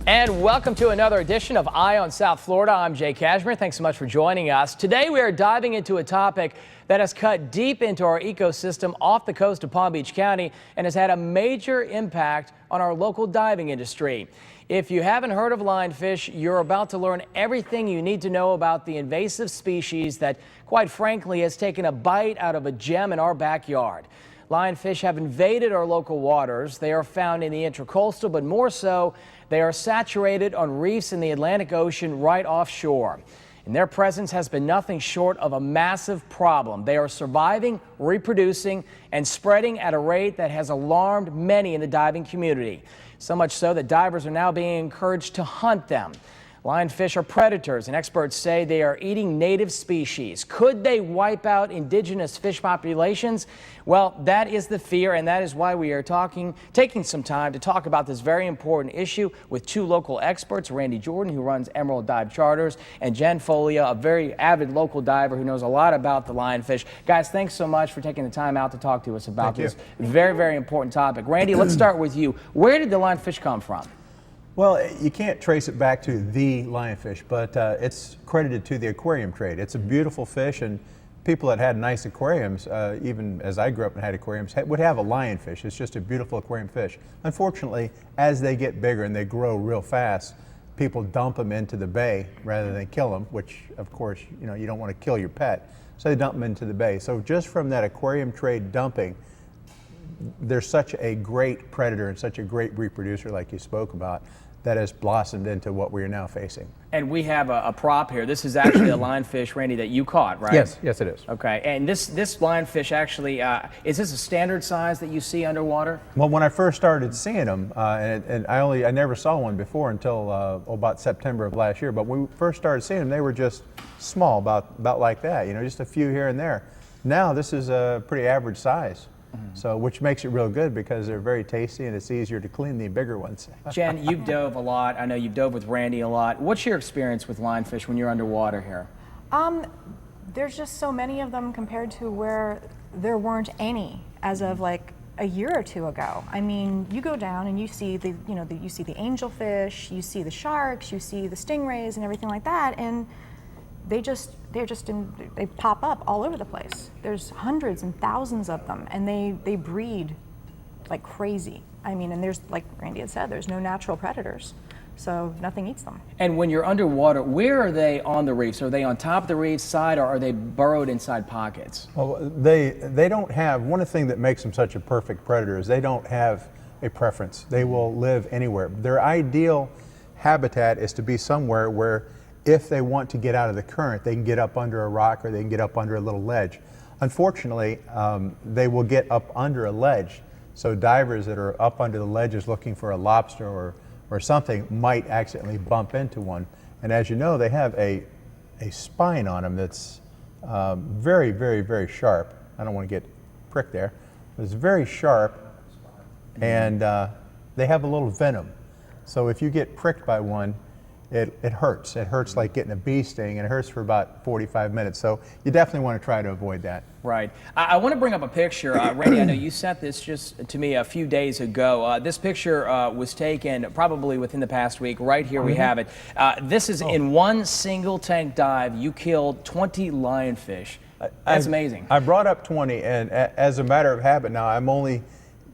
And welcome to another edition of Eye on South Florida. I'm Jay Cashmere. Thanks so much for joining us. Today we are diving into a topic that has cut deep into our ecosystem off the coast of Palm Beach County and has had a major impact on our local diving industry. If you haven't heard of lionfish, you're about to learn everything you need to know about the invasive species that, quite frankly, has taken a bite out of a gem in our backyard. Lionfish have invaded our local waters. They are found in the intracoastal, but more so, they are saturated on reefs in the Atlantic Ocean right offshore. And their presence has been nothing short of a massive problem. They are surviving, reproducing, and spreading at a rate that has alarmed many in the diving community. So much so that divers are now being encouraged to hunt them. Lionfish are predators, and experts say they are eating native species. Could they wipe out indigenous fish populations? Well, that is the fear, and that is why we are taking some time to talk about this very important issue with two local experts, Randy Jordan, who runs Emerald Dive Charters, and Jen Folia, a very avid local diver who knows a lot about the lionfish. Guys, thanks so much for taking the time out to talk to us about this very, very important topic. Randy, let's start with you. Where did the lionfish come from? Well, you can't trace it back to the lionfish, but it's credited to the aquarium trade. It's a beautiful fish, and people that had nice aquariums, even as I grew up and had aquariums, would have a lionfish. It's just a beautiful aquarium fish. Unfortunately, as they get bigger and they grow real fast, people dump them into the bay rather than kill them, which, of course, you don't want to kill your pet, so they dump them into the bay. So just from that aquarium trade dumping, they're such a great predator and such a great reproducer, like you spoke about, that has blossomed into what we are now facing. And we have a prop here. This is actually a lionfish, Randy, that you caught, right? Yes, it is. Okay, and this lionfish actually, is this a standard size that you see underwater? Well, when I first started seeing them, and I never saw one before until about September of last year, but when we first started seeing them, they were just small, about like that, just a few here and there. Now this is a pretty average size. So, which makes it real good because they're very tasty and it's easier to clean the bigger ones. Jen, you've dove a lot. I know you've dove with Randy a lot. What's your experience with lionfish when you're underwater here? There's just so many of them compared to where there weren't any as of like a year or two ago. I mean, you go down and you see the angelfish, you see the sharks, you see the stingrays and everything like that, and they pop up all over the place. There's hundreds and thousands of them, and they breed like crazy. I mean, and there's, like Randy had said, there's no natural predators, so nothing eats them. And when you're underwater, where are they on the reefs? Are they on top of the reef side, or are they burrowed inside pockets? Well, they don't have, one of the things that makes them such a perfect predator is they don't have a preference. They will live anywhere. Their ideal habitat is to be somewhere where if they want to get out of the current, they can get up under a rock or they can get up under a little ledge. Unfortunately, they will get up under a ledge. So divers that are up under the ledges looking for a lobster or something might accidentally bump into one. And as you know, they have a spine on them that's very, very, very sharp. I don't want to get pricked there. It's very sharp, and they have a little venom. So if you get pricked by one, it hurts. It hurts like getting a bee sting, and it hurts for about 45 minutes. So you definitely want to try to avoid that. Right. I want to bring up a picture. Randy, I know you sent this just to me a few days ago. This picture was taken probably within the past week. Right here we have it. This is in one single tank dive. You killed 20 lionfish. That's amazing. I brought up 20, and as a matter of habit now, I'm only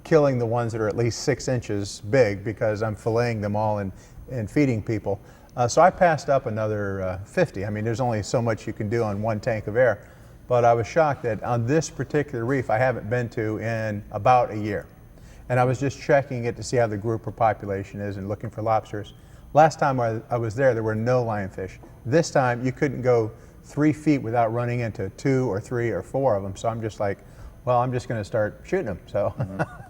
killing the ones that are at least 6 inches big because I'm filleting them all and feeding people. So I passed up another 50. I mean, there's only so much you can do on one tank of air. But I was shocked that on this particular reef I haven't been to in about a year. And I was just checking it to see how the grouper population is and looking for lobsters. Last time I was there were no lionfish. This time you couldn't go 3 feet without running into 2 or 3 or 4 of them. So I'm just like, well, I'm just going to start shooting them. So.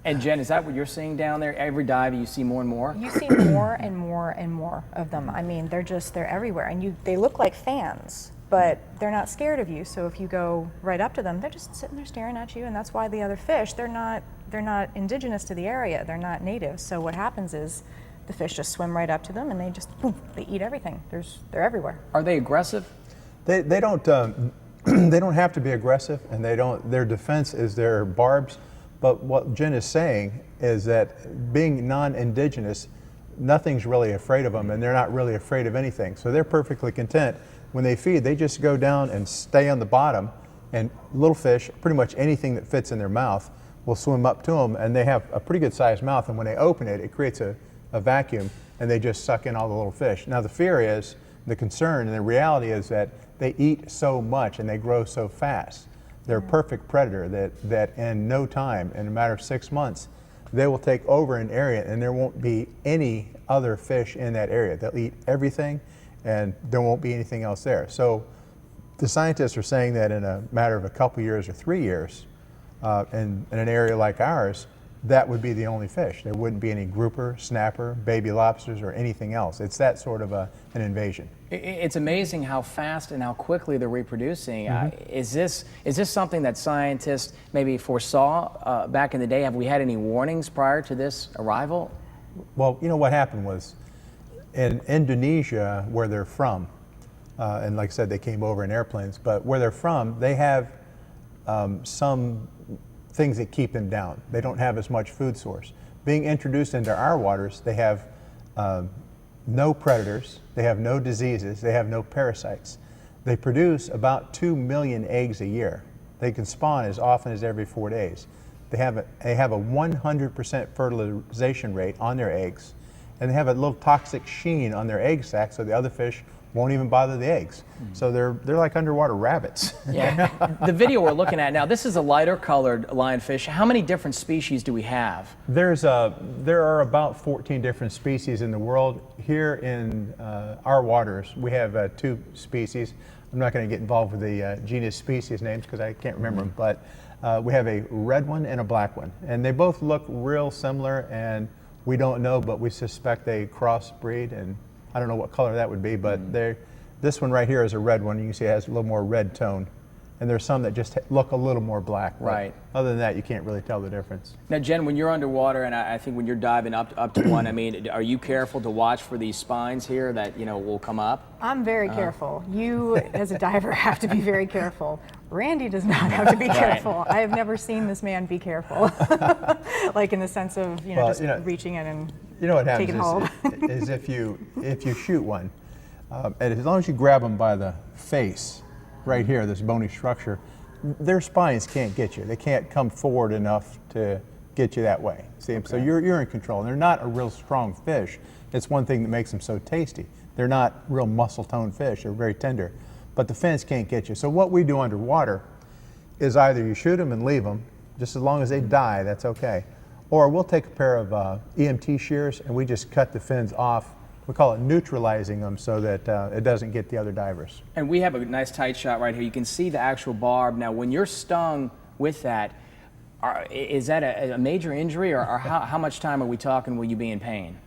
And Jen, is that what you're seeing down there? Every dive you see more and more? You see more and more and more of them. I mean, they're everywhere, and they look like fans, but they're not scared of you. So if you go right up to them, they're just sitting there staring at you, and that's why the other fish, they're not indigenous to the area. They're not native. So what happens is the fish just swim right up to them, and they just they eat everything. They're everywhere. Are they aggressive? They don't. They don't have to be aggressive, and their defense is their barbs. But what Jen is saying is that being non-indigenous, nothing's really afraid of them, and they're not really afraid of anything. So they're perfectly content. When they feed, they just go down and stay on the bottom, and little fish, pretty much anything that fits in their mouth, will swim up to them, and they have a pretty good sized mouth, and when they open it, it creates a vacuum, and they just suck in all the little fish. Now the fear is, the concern, and the reality is that they eat so much and they grow so fast. They're a perfect predator that in no time, in a matter of 6 months, they will take over an area and there won't be any other fish in that area. They'll eat everything and there won't be anything else there. So the scientists are saying that in a matter of a couple years or 3 years, in an area like ours, that would be the only fish. There wouldn't be any grouper, snapper, baby lobsters, or anything else. It's that sort of an invasion. It's amazing how fast and how quickly they're reproducing. Is this something that scientists maybe foresaw back in the day? Have we had any warnings prior to this arrival? Well, you know what happened was, in Indonesia, where they're from, and like I said, they came over in airplanes, but where they're from, they have some things that keep them down. They don't have as much food source. Being introduced into our waters, they have no predators, they have no diseases, they have no parasites. They produce about 2 million eggs a year. They can spawn as often as every 4 days. They have a 100% fertilization rate on their eggs, and they have a little toxic sheen on their egg sac so the other fish won't even bother the eggs. So they're like underwater rabbits. Yeah. The video we're looking at now, this is a lighter colored lionfish. How many different species do we have? There are about 14 different species in the world. Here in our waters, we have 2 species. I'm not going to get involved with the genus species names because I can't remember them, but we have a red one and a black one. And they both look real similar, and we don't know, but we suspect they crossbreed, and I don't know what color that would be, but this one right here is a red one. You can see it has a little more red tone. And there's some that just look a little more black. Right. Other than that, you can't really tell the difference. Now, Jen, when you're underwater, and I think when you're diving up to one, I mean, are you careful to watch for these spines here that, will come up? I'm very careful. You, as a diver, have to be very careful. Randy does not have to be careful. I have never seen this man be careful. Like in the sense of, reaching in and what taking hold. happens is if you shoot one, and as long as you grab them by the face, right here, this bony structure, their spines can't get you. They can't come forward enough to get you that way. See, okay. So you're in control. And they're not a real strong fish. It's one thing that makes them so tasty. They're not real muscle-toned fish. They're very tender. But the fins can't get you. So what we do underwater is either you shoot them and leave them, just as long as they die, that's okay. Or we'll take a pair of EMT shears and we just cut the fins off. We call it neutralizing them so that it doesn't get the other divers. And we have a nice tight shot right here. You can see the actual barb. Now, when you're stung with that, is that a major injury, or how much time are we talking will you be in pain?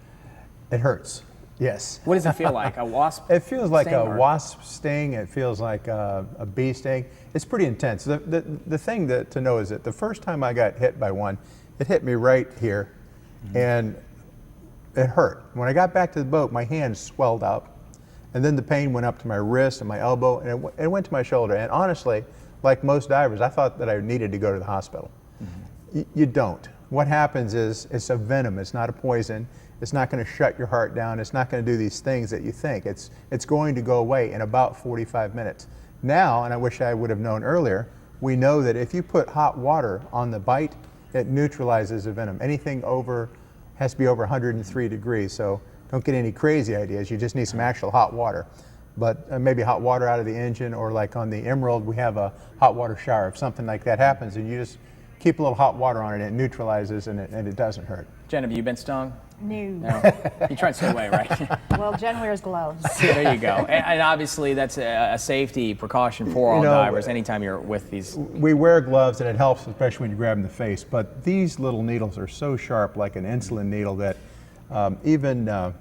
It hurts, yes. What does it feel like, a wasp It feels like sting, a wasp sting. It feels like a bee sting. It's pretty intense. The thing to know is that the first time I got hit by one, it hit me right here, and it hurt. When I got back to the boat, my hand swelled up, and then the pain went up to my wrist and my elbow, and it went to my shoulder. And honestly, like most divers, I thought that I needed to go to the hospital. You don't. What happens is it's a venom. It's not a poison. It's not going to shut your heart down. It's not going to do these things that you think. It's going to go away in about 45 minutes. Now, and I wish I would have known earlier, we know that if you put hot water on the bite, it neutralizes the venom. Anything has to be over 103 degrees, so don't get any crazy ideas. You just need some actual hot water. But maybe hot water out of the engine, or like on the Emerald, we have a hot water shower. If something like that happens, and you just keep a little hot water on it, and it neutralizes and it doesn't hurt. Jen, have you been stung? No. You try to stay away, right? Well, Jen wears gloves. There you go. And obviously that's a safety precaution for all divers anytime you're with these. We wear gloves and it helps, especially when you grab them in the face, but these little needles are so sharp, like an insulin needle, that even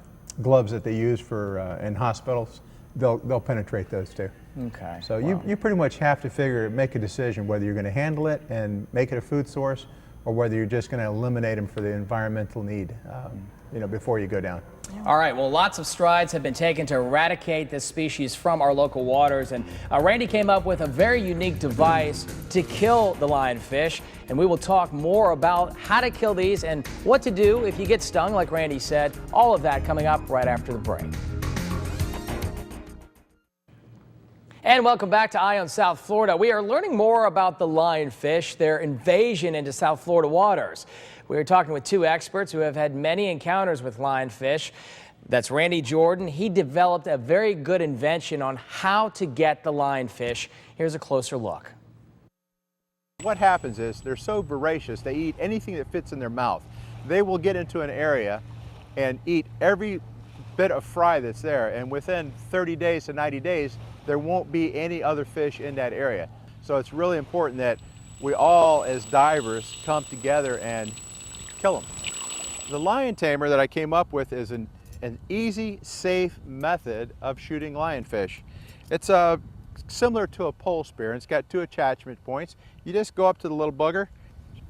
gloves that they use for in hospitals, they'll penetrate those too. Okay. So you pretty much have to make a decision whether you're going to handle it and make it a food source, or whether you're just going to eliminate them for the environmental need, before you go down. All right, well, lots of strides have been taken to eradicate this species from our local waters, and Randy came up with a very unique device to kill the lionfish, and we will talk more about how to kill these and what to do if you get stung, like Randy said. All of that coming up right after the break. And welcome back to Eye on South Florida. We are learning more about the lionfish, their invasion into South Florida waters. We are talking with two experts who have had many encounters with lionfish. That's Randy Jordan. He developed a very good invention on how to get the lionfish. Here's a closer look. What happens is they're so voracious, they eat anything that fits in their mouth. They will get into an area and eat every bit of fry that's there, and within 30 days to 90 days, there won't be any other fish in that area. So it's really important that we all, as divers, come together and kill them. The lion tamer that I came up with is an easy, safe method of shooting lionfish. It's similar to a pole spear, and it's got two attachment points. You just go up to the little booger,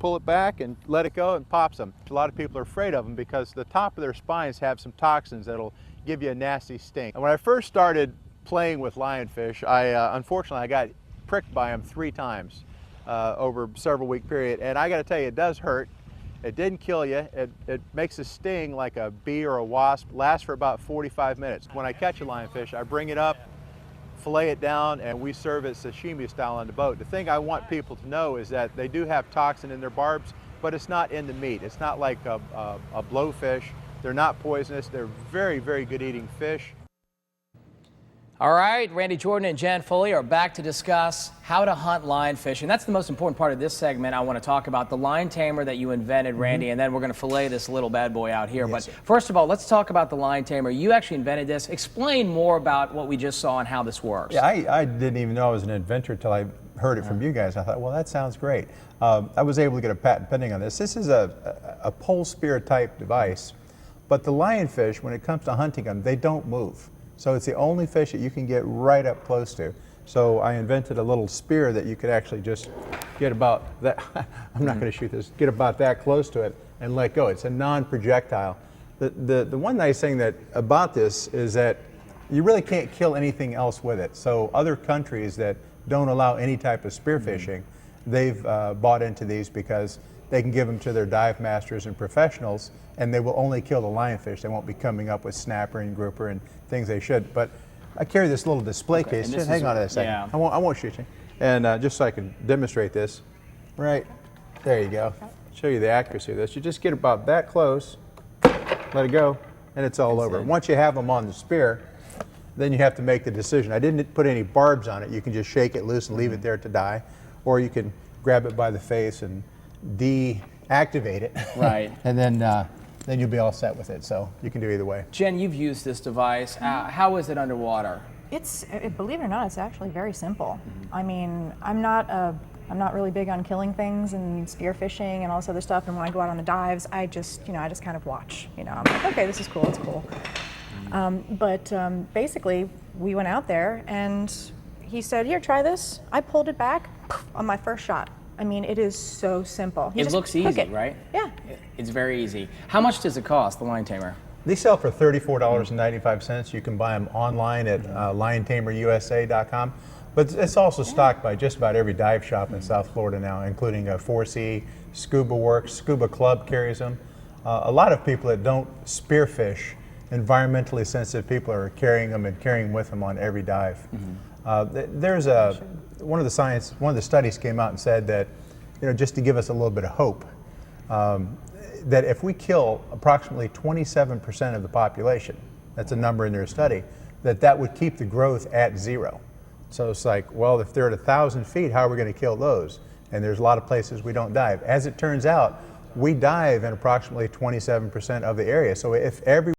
pull it back and let it go, and pops them. A lot of people are afraid of them because the top of their spines have some toxins that'll give you a nasty sting. And when I first started playing with lionfish, unfortunately I got pricked by them 3 times over a several week period, and I got to tell you, it does hurt. It didn't kill you. It makes a sting like a bee or a wasp, lasts for about 45 minutes. When I catch a lionfish, I bring it up, fillet it down, and we serve it sashimi style on the boat. The thing I want people to know is that they do have toxin in their barbs, but it's not in the meat. It's not like a blowfish. They're not poisonous. They're very, very good eating fish. All right, Randy Jordan and Jen Foley are back to discuss how to hunt lionfish. And that's the most important part of this segment. I want to talk about the lion tamer that you invented, Randy, and then we're going to fillet this little bad boy out here. Yes, but first of all, let's talk about the lion tamer. You actually invented this. Explain more about what we just saw and how this works. Yeah, I didn't even know I was an inventor until I heard it from you guys. I thought, well, that sounds great. I was able to get a patent pending on this. This is a pole spear type device, but the lionfish, when it comes to hunting them, they don't move. So it's the only fish that you can get right up close to. So I invented a little spear that you could actually just get about that, I'm not going to shoot this, get about that close to it and let go. It's a non-projectile. The one nice thing about this is that you really can't kill anything else with it. So other countries that don't allow any type of spearfishing, they've bought into these because they can give them to their dive masters and professionals, and they will only kill the lionfish. They won't be coming up with snapper and grouper and things they should. But I carry this little display case. Just hang on a second. Yeah. I won't shoot you. And just so I can demonstrate this, right there you go. Show you the accuracy of this. You just get about that close, let it go, and it's all over. Once you have them on the spear, then you have to make the decision. I didn't put any barbs on it. You can just shake it loose and leave it there to die, or you can grab it by the face and deactivate it. Right. And then you'll be all set with it. So you can do either way. Jen, you've used this device. How is it underwater? Believe it or not, it's actually very simple. I mean, I'm not really big on killing things and spearfishing and all this other stuff. And when I go out on the dives, I just kind of watch. I'm like, okay, this is cool. It's cool. But basically, we went out there and he said, "Here, try this." I pulled it back on my first shot. I mean, it is so simple. It looks easy, right? Yeah. It's very easy. How much does it cost, the lion tamer? They sell for $34.95. You can buy them online at liontamerusa.com. But it's also stocked by just about every dive shop in South Florida now, including 4C, Scuba Works, Scuba Club carries them. A lot of people that don't spearfish, environmentally sensitive people, are carrying them and carrying with them on every dive. There's one of the studies came out and said that, just to give us a little bit of hope, that if we kill approximately 27% of the population, that's a number in their study, that would keep the growth at 0. So it's like, well, if they're at 1,000 feet, how are we going to kill those? And there's a lot of places we don't dive. As it turns out, we dive in approximately 27% of the area. So if every